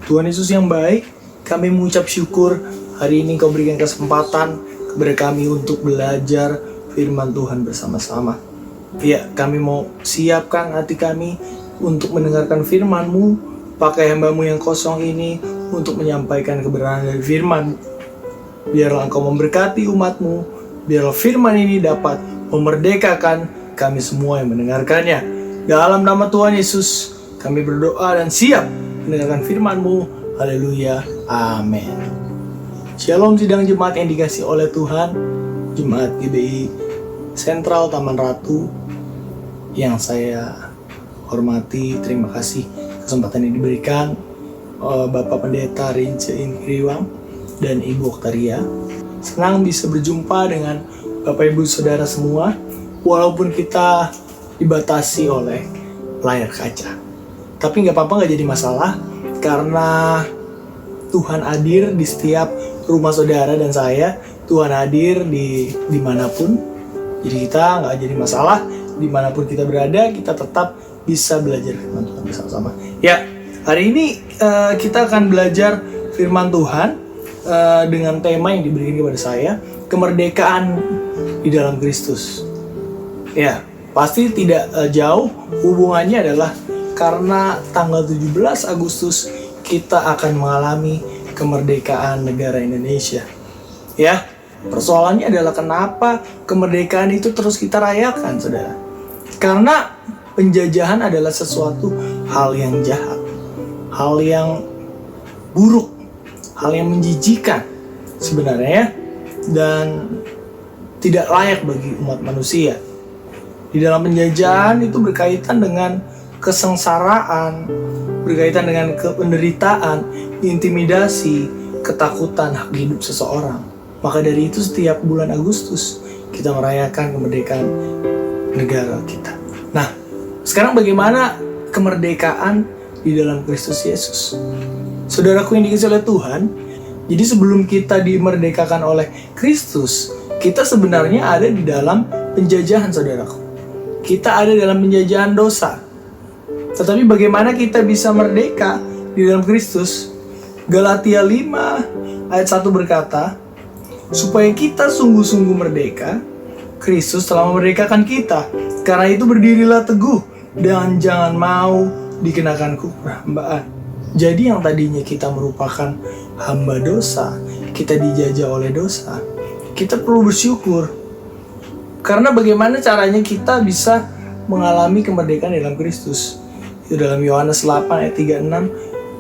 Tuhan Yesus yang baik, kami mengucap syukur hari ini Kau berikan kesempatan kepada kami untuk belajar firman Tuhan bersama-sama. Ya, kami mau siapkan hati kami untuk mendengarkan firman-Mu. Pakai hamba-Mu yang kosong ini untuk menyampaikan kebenaran dari firman. Biarlah Engkau memberkati umat-Mu. Biarlah firman ini dapat memerdekakan kami semua yang mendengarkannya. Dalam nama Tuhan Yesus, kami berdoa dan siap mendengarkan firman-Mu. Haleluya. Amin. Shalom sidang jemaat yang dikasihi oleh Tuhan. Jemaat GBI Sentral Taman Ratu yang saya hormati, terima kasih kesempatan yang diberikan Bapak Pendeta Rince Ingriwang dan Ibu Oktaria. Senang bisa berjumpa dengan Bapak Ibu Saudara semua, walaupun kita dibatasi oleh layar kaca. Tapi nggak apa-apa, nggak jadi masalah, karena Tuhan hadir di setiap rumah saudara dan saya. Tuhan hadir dimanapun. Jadi kita nggak jadi masalah, dimanapun kita berada, kita tetap bisa belajar firman Tuhan bersama-sama. Ya, hari ini kita akan belajar firman Tuhan dengan tema yang diberikan kepada saya, kemerdekaan di dalam Kristus. Ya, pasti tidak jauh hubungannya adalah karena tanggal 17 Agustus kita akan mengalami kemerdekaan negara Indonesia. Ya, persoalannya adalah kenapa kemerdekaan itu terus kita rayakan, saudara? Karena penjajahan adalah sesuatu hal yang jahat, hal yang buruk, hal yang menjijikan sebenarnya, dan tidak layak bagi umat manusia. Di dalam penjajahan itu berkaitan dengan kesengsaraan, berkaitan dengan penderitaan, intimidasi, ketakutan hak hidup seseorang. Maka dari itu setiap bulan Agustus kita merayakan kemerdekaan negara kita. Nah, sekarang bagaimana kemerdekaan di dalam Kristus Yesus? Saudaraku yang dikasihi oleh Tuhan, jadi sebelum kita dimerdekakan oleh Kristus, kita sebenarnya ada di dalam penjajahan, saudaraku. Kita ada dalam penjajahan dosa. Tetapi bagaimana kita bisa merdeka di dalam Kristus? Galatia 5 ayat 1 berkata, supaya kita sungguh-sungguh merdeka, Kristus telah memerdekakan kita. Karena itu berdirilah teguh dan jangan mau dikenakan perhambaan. Jadi yang tadinya kita merupakan hamba dosa, kita dijajah oleh dosa, kita perlu bersyukur. Karena bagaimana caranya kita bisa mengalami kemerdekaan dalam Kristus? Itu dalam Yohanes 8 ayat 36,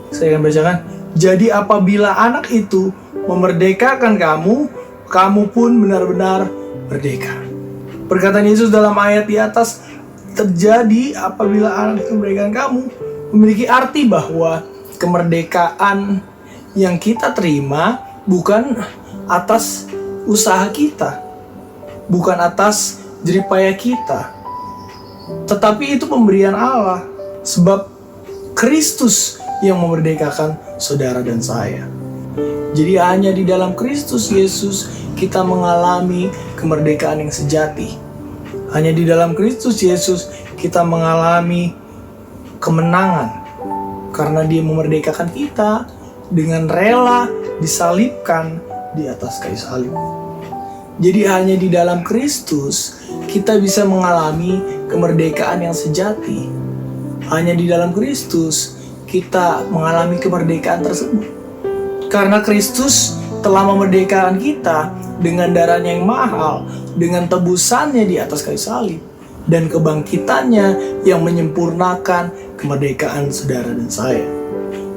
saya akan bacakan. Jadi apabila anak itu memerdekakan kamu, kamu pun benar-benar merdeka. Perkataan Yesus dalam ayat di atas terjadi apabila anak itu memerdekakan kamu, memiliki arti bahwa kemerdekaan yang kita terima bukan atas usaha kita, bukan atas jeripaya kita, tetapi itu pemberian Allah. Sebab Kristus yang memerdekakan saudara dan saya. Jadi hanya di dalam Kristus Yesus kita mengalami kemerdekaan yang sejati. Hanya di dalam Kristus Yesus kita mengalami kemenangan. Karena Dia memerdekakan kita dengan rela disalibkan di atas kayu salib. Jadi hanya di dalam Kristus kita bisa mengalami kemerdekaan yang sejati. Hanya di dalam Kristus kita mengalami kemerdekaan tersebut. Karena Kristus telah memerdekakan kita dengan darahnya yang mahal, dengan tebusannya di atas kayu salib, dan kebangkitannya yang menyempurnakan kemerdekaan saudara dan saya.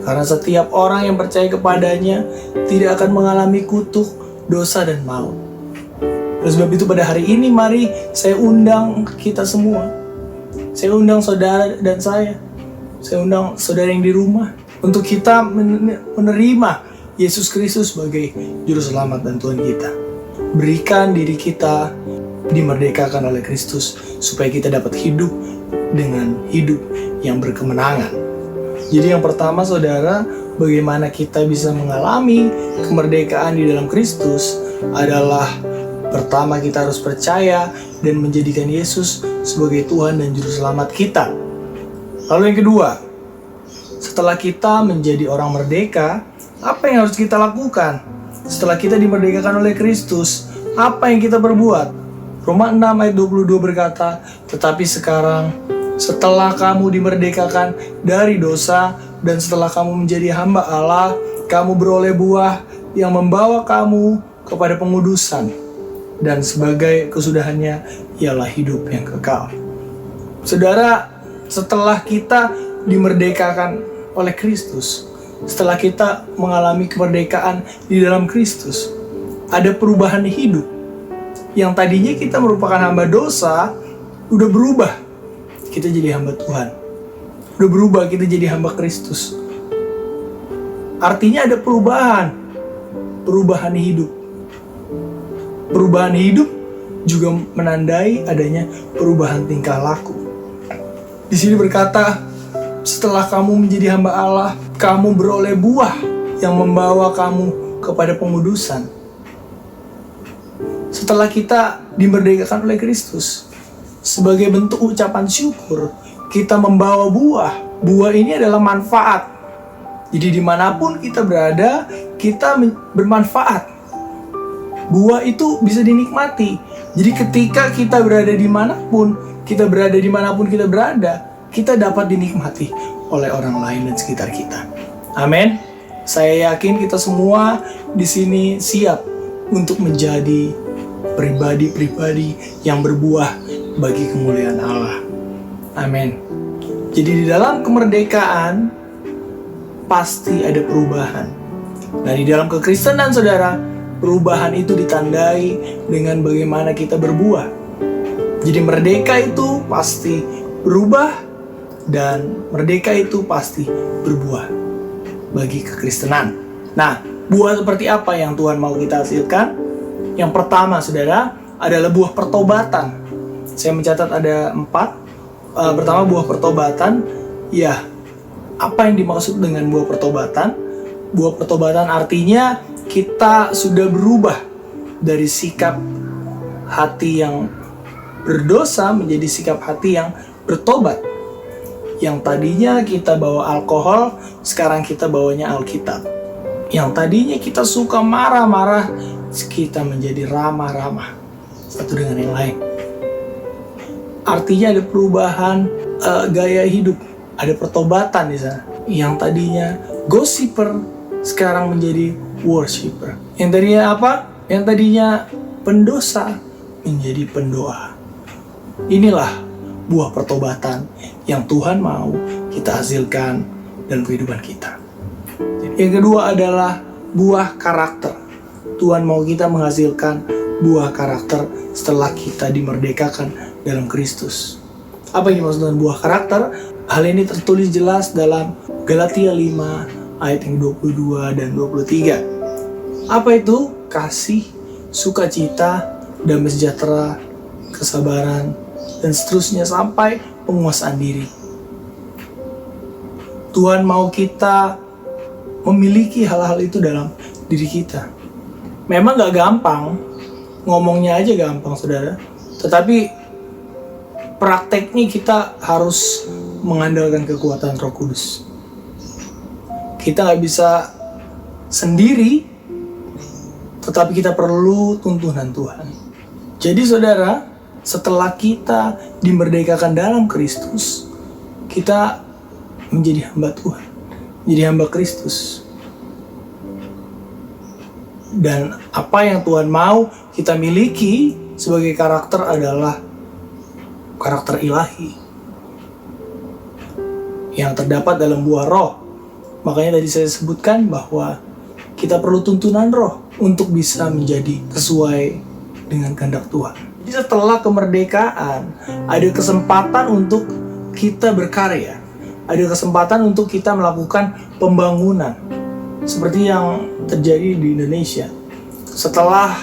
Karena setiap orang yang percaya kepadanya tidak akan mengalami kutuk, dosa, dan maut. Oleh sebab itu pada hari ini mari saya undang kita semua. Saya undang saudara dan saya undang saudara yang di rumah untuk kita menerima Yesus Kristus sebagai Juru Selamat dan Tuhan kita. Berikan diri kita dimerdekakan oleh Kristus supaya kita dapat hidup dengan hidup yang berkemenangan. Jadi yang pertama, saudara, bagaimana kita bisa mengalami kemerdekaan di dalam Kristus adalah pertama kita harus percaya dan menjadikan Yesus sebagai Tuhan dan Juru Selamat kita. Lalu yang kedua, setelah kita menjadi orang merdeka, apa yang harus kita lakukan? Setelah kita dimerdekakan oleh Kristus, apa yang kita perbuat? Roma 6 ayat 22 berkata, tetapi sekarang setelah kamu dimerdekakan dari dosa dan setelah kamu menjadi hamba Allah, kamu beroleh buah yang membawa kamu kepada pengudusan, dan sebagai kesudahannya ialah hidup yang kekal. Saudara, setelah kita dimerdekakan oleh Kristus, setelah kita mengalami kemerdekaan di dalam Kristus, ada perubahan hidup. Yang tadinya kita merupakan hamba dosa, udah berubah, kita jadi hamba Tuhan. Udah berubah, kita jadi hamba Kristus. Artinya ada perubahan hidup. Perubahan hidup juga menandai adanya perubahan tingkah laku. Di sini berkata, setelah kamu menjadi hamba Allah, kamu beroleh buah yang membawa kamu kepada pengudusan. Setelah kita dimerdekakan oleh Kristus, sebagai bentuk ucapan syukur, kita membawa buah. Buah ini adalah manfaat. Jadi dimanapun kita berada, kita bermanfaat. Buah itu bisa dinikmati. Jadi ketika kita berada dimanapun kita berada, kita dapat dinikmati oleh orang lain dan sekitar kita. Amin. Saya yakin kita semua di sini siap untuk menjadi pribadi-pribadi yang berbuah bagi kemuliaan Allah. Amin. Jadi di dalam kemerdekaan pasti ada perubahan. Nah, di dalam kekristenan, saudara, perubahan itu ditandai dengan bagaimana kita berbuah. Jadi merdeka itu pasti berubah dan merdeka itu pasti berbuah bagi kekristenan. Nah, buah seperti apa yang Tuhan mau kita hasilkan? Yang pertama, saudara, adalah buah pertobatan. Saya mencatat ada 4. Pertama, buah pertobatan. Ya, apa yang dimaksud dengan buah pertobatan? Buah pertobatan artinya kita sudah berubah dari sikap hati yang berdosa menjadi sikap hati yang bertobat. Yang tadinya kita bawa alkohol, sekarang kita bawanya Alkitab. Yang tadinya kita suka marah-marah, kita menjadi ramah-ramah satu dengan yang lain. Artinya ada perubahan gaya hidup, ada pertobatan di sana. Yang tadinya gossiper sekarang menjadi worshiper. Yang tadinya apa? Yang tadinya pendosa menjadi pendoa. Inilah buah pertobatan yang Tuhan mau kita hasilkan dalam kehidupan kita. Yang kedua adalah buah karakter. Tuhan mau kita menghasilkan buah karakter setelah kita dimerdekakan dalam Kristus. Apa yang dimaksud dengan buah karakter? Hal ini tertulis jelas dalam Galatia 5 ayat yang 22 dan 23. Apa itu? Kasih, sukacita, damai sejahtera, kesabaran, dan seterusnya sampai penguasaan diri. Tuhan mau kita memiliki hal-hal itu dalam diri kita. Memang gak gampang, ngomongnya aja gampang, saudara. Tetapi prakteknya kita harus mengandalkan kekuatan Roh Kudus. Kita gak bisa sendiri, tetapi kita perlu tuntunan Tuhan. Jadi saudara, setelah kita dimerdekakan dalam Kristus, kita menjadi hamba Tuhan, menjadi hamba Kristus. Dan apa yang Tuhan mau kita miliki sebagai karakter adalah karakter ilahi yang terdapat dalam buah roh. Makanya tadi saya sebutkan bahwa kita perlu tuntunan roh untuk bisa menjadi sesuai dengan kehendak Tuhan. Jadi setelah kemerdekaan, ada kesempatan untuk kita berkarya. Ada kesempatan untuk kita melakukan pembangunan. Seperti yang terjadi di Indonesia. Setelah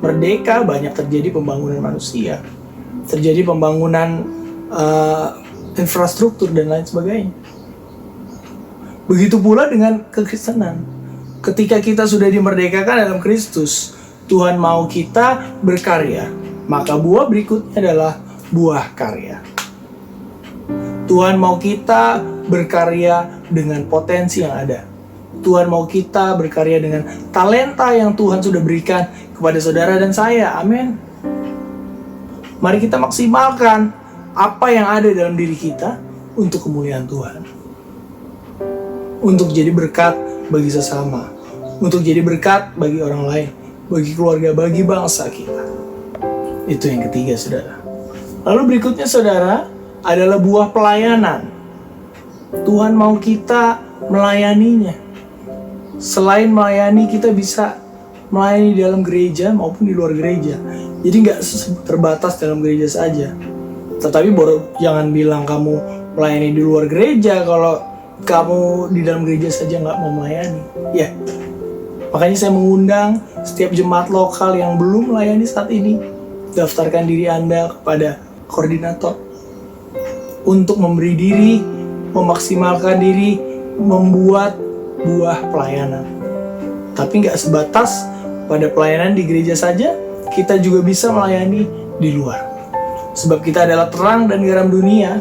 merdeka, banyak terjadi pembangunan manusia. Terjadi pembangunan infrastruktur dan lain sebagainya. Begitu pula dengan kekristenan. Ketika kita sudah dimerdekakan dalam Kristus, Tuhan mau kita berkarya. Maka buah berikutnya adalah buah karya. Tuhan mau kita berkarya dengan potensi yang ada. Tuhan mau kita berkarya dengan talenta yang Tuhan sudah berikan kepada saudara dan saya. Amin. Mari kita maksimalkan apa yang ada dalam diri kita untuk kemuliaan Tuhan. Untuk jadi berkat bagi sesama. Untuk jadi berkat bagi orang lain. Bagi keluarga, bagi bangsa kita. Itu yang ketiga, saudara. Lalu berikutnya, saudara, adalah buah pelayanan. Tuhan mau kita melayaninya. Selain melayani, kita bisa melayani di dalam gereja maupun di luar gereja. Jadi nggak terbatas dalam gereja saja. Tetapi jangan bilang kamu melayani di luar gereja kalau kamu di dalam gereja saja nggak mau melayani. Ya, makanya saya mengundang setiap jemaat lokal yang belum melayani saat ini, daftarkan diri Anda kepada koordinator untuk memberi diri, memaksimalkan diri, membuat buah pelayanan. Tapi nggak sebatas pada pelayanan di gereja saja, kita juga bisa melayani di luar. Sebab kita adalah terang dan garam dunia.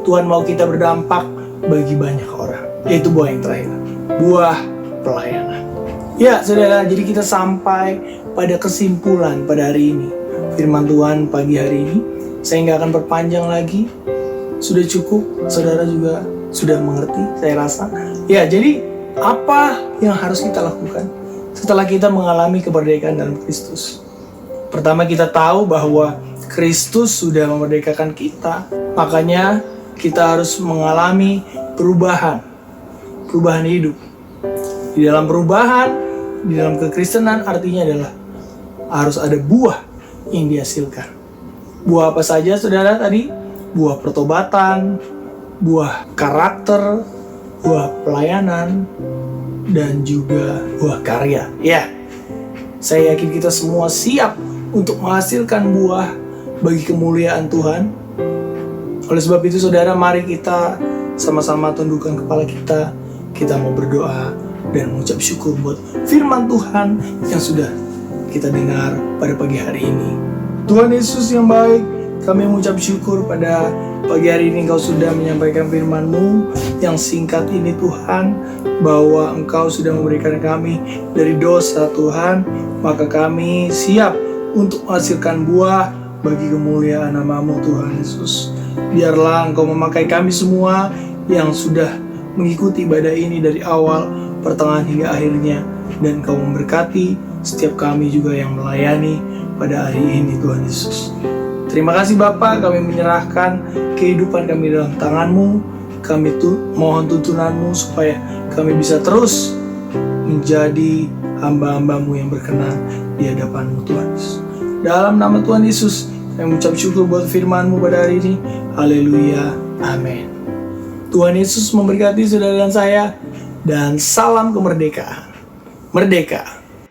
Tuhan mau kita berdampak bagi banyak orang. Yaitu buah yang terakhir, buah pelayanan. Ya, saudara, jadi kita sampai pada kesimpulan pada hari ini. Firman Tuhan pagi hari ini, saya nggak akan perpanjang lagi. Sudah cukup, saudara juga sudah mengerti, saya rasa. Ya, jadi apa yang harus kita lakukan setelah kita mengalami kemerdekaan dalam Kristus? Pertama, kita tahu bahwa Kristus sudah memerdekakan kita. Makanya kita harus mengalami perubahan hidup. Di dalam perubahan, di dalam kekristenan artinya adalah harus ada buah yang dihasilkan. Buah apa saja, saudara, tadi? Buah pertobatan, buah karakter, buah pelayanan, dan juga buah karya. Ya, saya yakin kita semua siap untuk menghasilkan buah bagi kemuliaan Tuhan. Oleh sebab itu, saudara, mari kita sama-sama tundukkan kepala kita. Kita mau berdoa dan mengucap syukur buat firman Tuhan yang sudah kita dengar pada pagi hari ini. Tuhan Yesus yang baik, kami mengucap syukur pada pagi hari ini Engkau sudah menyampaikan firman-Mu yang singkat ini, Tuhan, bahwa Engkau sudah memberikan kami dari dosa, Tuhan. Maka kami siap untuk menghasilkan buah bagi kemuliaan nama-Mu, Tuhan Yesus. Biarlah Engkau memakai kami semua yang sudah mengikuti ibadah ini dari awal, pertengahan hingga akhirnya, dan Engkau memberkati setiap kami juga yang melayani pada hari ini, Tuhan Yesus. Terima kasih Bapa, kami menyerahkan kehidupan kami dalam tangan-Mu. Kami mohon tuntunan-Mu supaya kami bisa terus menjadi hamba-hamba-Mu yang berkenan di hadapan-Mu, Tuhan Yesus. Dalam nama Tuhan Yesus, saya mengucap syukur buat firman-Mu pada hari ini. Haleluya, amin. Tuhan Yesus memberkati saudara dan saya, dan salam kemerdekaan. Merdeka!